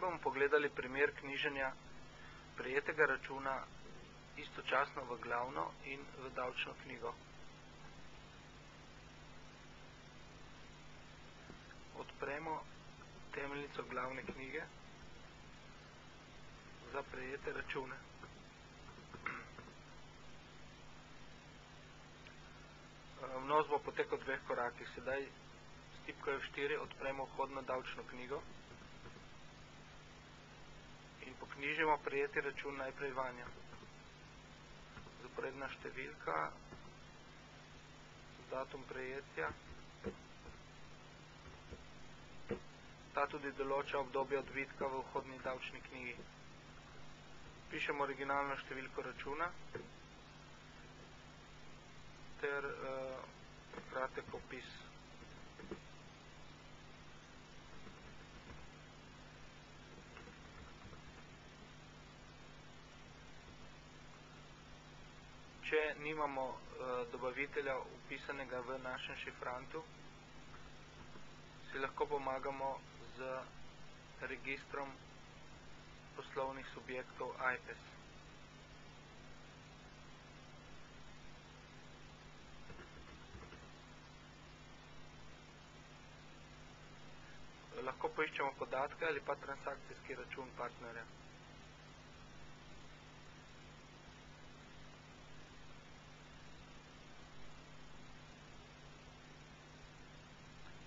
bomo pogledali primer knjiženja prejetega računa istočasno v glavno in v davčno knjigo. Odpremo temeljnico glavne knjige za prejete račune. Vnos bo potekal v 2 korakih. Sedaj s tipko F4 odpremo vhodno davčno knjigo in poknjižimo prejeti račun najprej vanjo. Zaporedna številka, datum prejetja. Ta tudi določa obdobje odbitka v vhodni davčni knjigi. Pišemo originalno številko računa ter kratek opis. Če nimamo dobavitelja vpisanega v našem šifrantu, si lahko pomagamo z registrom poslovnih subjektov AJPES. Lahko poiščemo podatke ali pa transakcijski račun partnerja.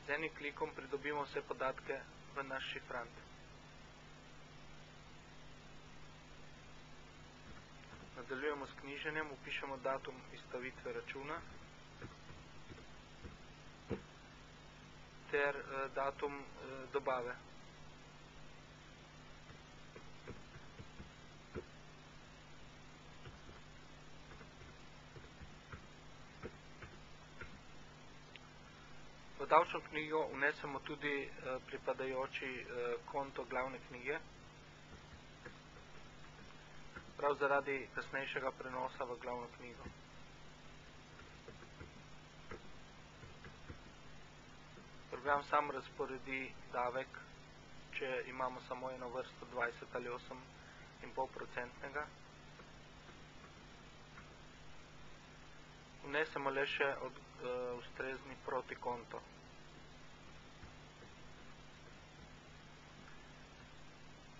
Z enim klikom pridobimo vse podatke v naš šifrant. Nadaljujemo s knjiženjem, vpišemo datum izstavitve računa ter datum dobave. V davčno knjigo vnesemo tudi pripadajoči konto glavne knjige, prav zaradi kasnejšega prenosa v glavno knjigo. Program sam razporedi davek, če imamo samo eno vrsto 20 ali 8,5%. Vnesemo le še ustrezni protikonto.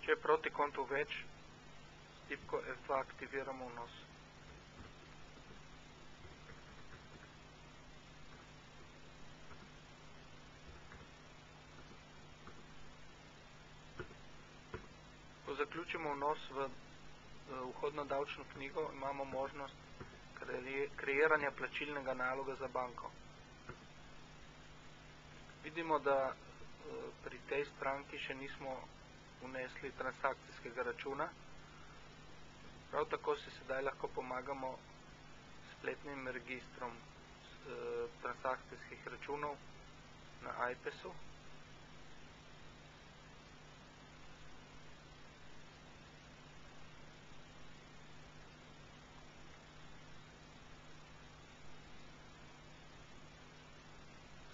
Če je protikonto več, s tipko F2 aktiviramo vnos. Ko zaključimo vnos v vhodno davčno knjigo, imamo možnost kreiranja plačilnega naloga za banko. Vidimo, da pri tej stranki še nismo vnesli transakcijskega računa. Prav tako si sedaj lahko pomagamo s spletnim registrom transakcijskih računov na AJPES-u.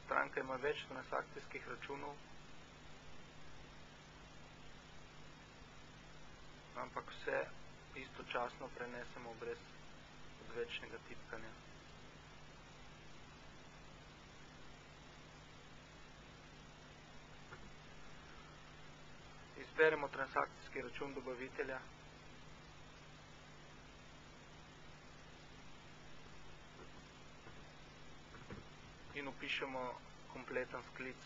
Stranka ima več transakcijskih računov, ampak vse istočasno prenesemo brez odvečnega tipkanja. Izberemo transakcijski račun dobavitelja. In vpišemo kompleten sklic,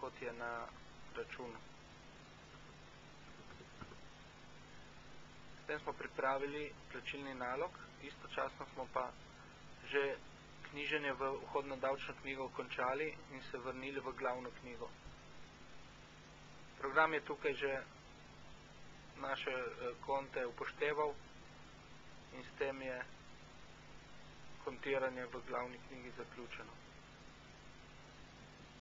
kot je na računu. S tem smo pripravili plačilni nalog, istočasno smo pa že knjiženje v vhodno davčno knjigo končali in se vrnili v glavno knjigo. Program je tukaj že naše konte upošteval in s tem je kontiranje v glavni knjigi zaključeno.